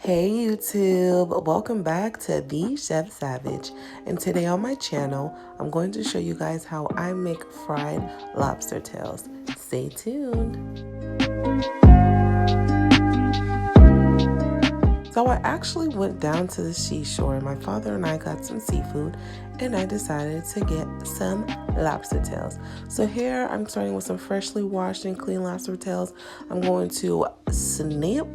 Hey YouTube, welcome back to The Chef Savage, and today on my channel I'm going to show you guys how I make fried lobster tails. Stay tuned. So I actually went down to the seashore and my father and I got some seafood and I decided to get some lobster tails. So here I'm starting with some freshly washed and clean lobster tails. I'm going to snip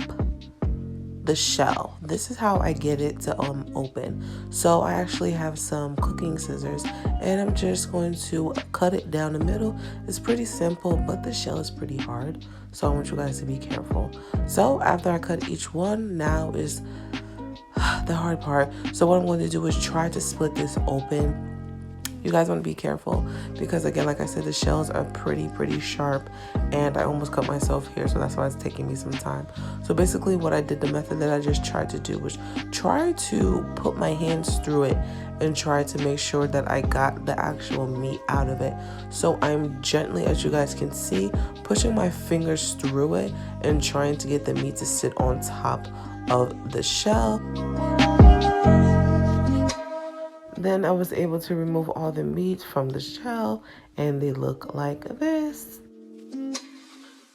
the shell. This is how I get it to open. So I actually have some cooking scissors and I'm just going to cut it down the middle. It's pretty simple, but the shell is pretty hard, so I want you guys to be careful. So after I cut each one, now is the hard part. So what I'm going to do is try to split this open. You guys want to be careful because, again, like I said, the shells are pretty sharp and I almost cut myself here, so that's why it's taking me some time. So basically what I did, the method that I just tried to do was try to put my hands through it and try to make sure that I got the actual meat out of it. So I'm gently, as you guys can see, pushing my fingers through it and trying to get the meat to sit on top of the shell. Then I was able to remove all the meat from the shell and they look like this.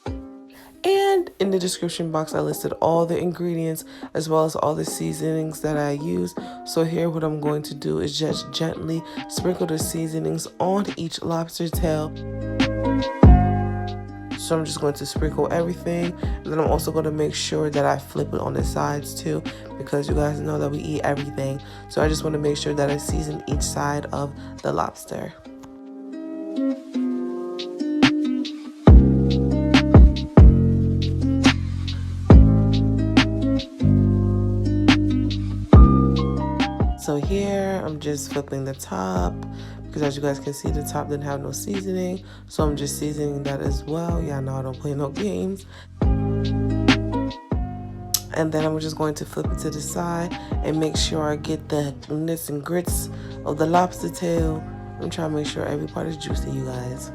And in the description box I listed all the ingredients as well as all the seasonings that I use. So here what I'm going to do is just gently sprinkle the seasonings on each lobster tail. So I'm just going to sprinkle everything, and then I'm also going to make sure that I flip it on the sides too, because you guys know that we eat everything. So I just want to make sure that I season each side of the lobster. So here I'm just flipping the top, because as you guys can see, the top didn't have no seasoning, so I'm just seasoning that as well. Yeah, no, I don't play no games. And then I'm just going to flip it to the side and make sure I get the nits and grits of the lobster tail. I'm trying to make sure every part is juicy, you guys.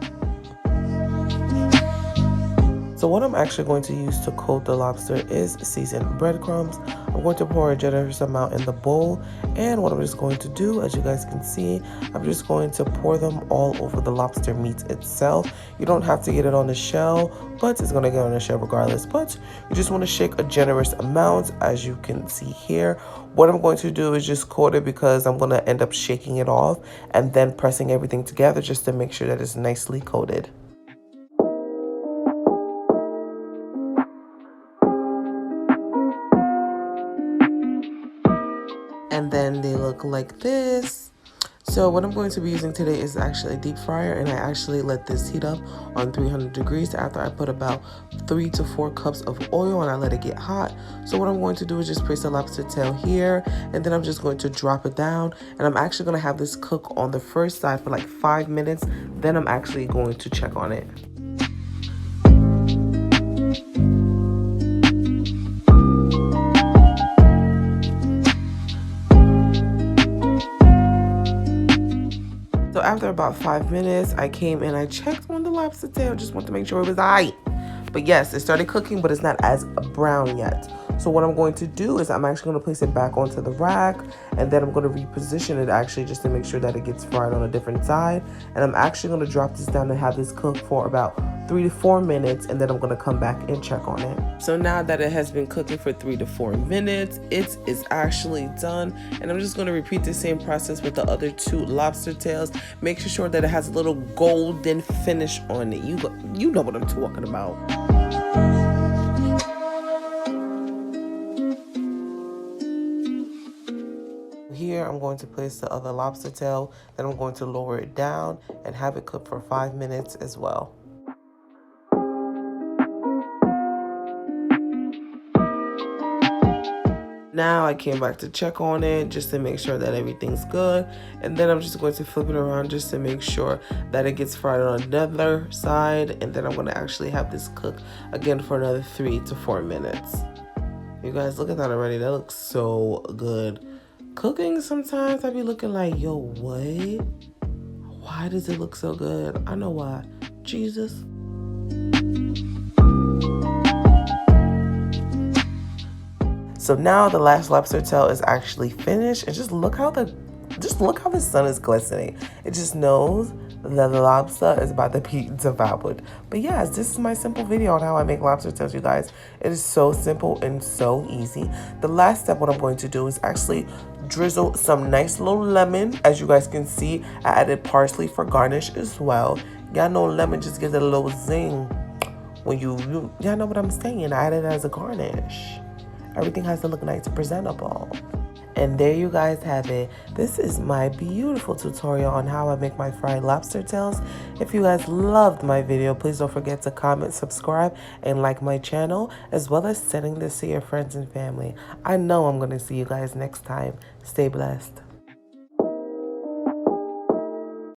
So what I'm actually going to use to coat the lobster is seasoned breadcrumbs. I'm going to pour a generous amount in the bowl, and what I'm just going to do, as you guys can see, I'm just going to pour them all over the lobster meat itself. You don't have to get it on the shell, but it's going to get on the shell regardless. But you just want to shake a generous amount, as you can see here. What I'm going to do is just coat it, because I'm going to end up shaking it off and then pressing everything together just to make sure that it's nicely coated. And then they look like this. So what I'm going to be using today is actually a deep fryer, and I actually let this heat up on 300 degrees after I put about 3 to 4 cups of oil and I let it get hot. So what I'm going to do is just place the lobster tail here, and then I'm just going to drop it down, and I'm actually going to have this cook on the first side for like 5 minutes. Then I'm actually going to check on it. So after about 5 minutes, I came and I checked on the lobster tail, just want to make sure it was aight. But yes, it started cooking, but it's not as brown yet. So what I'm going to do is I'm actually going to place it back onto the rack, and then I'm going to reposition it actually just to make sure that it gets fried on a different side. And I'm actually going to drop this down and have this cook for about 3 to 4 minutes, and then I'm going to come back and check on it. So now that it has been cooking for 3 to 4 minutes, it is actually done, and I'm just going to repeat the same process with the other 2 lobster tails. Make sure that it has a little golden finish on it. You know what I'm talking about. Here I'm going to place the other lobster tail, then I'm going to lower it down and have it cook for 5 minutes as well. Now I came back to check on it just to make sure that everything's good, and then I'm just going to flip it around just to make sure that it gets fried on another side, and then I'm going to actually have this cook again for another 3 to 4 minutes. You guys, look at that already. That looks so good. Cooking, sometimes I be looking like, yo, what? Why does it look so good? I know why. Jesus. So now the last lobster tail is actually finished, and just look how the sun is glistening. It just knows that the lobster is about to be devoured. But yes, this is my simple video on how I make lobster tails, you guys. It is so simple and so easy. The last step, what I'm going to do is actually drizzle some nice little lemon. As you guys can see, I added parsley for garnish as well. Y'all know lemon just gives it a little zing when y'all know what I'm saying. I added it as a garnish. Everything has to look nice and presentable. And there you guys have it. This is my beautiful tutorial on how I make my fried lobster tails. If you guys loved my video, please don't forget to comment, subscribe, and like my channel, as well as sending this to your friends and family. I know I'm going to see you guys next time. Stay blessed.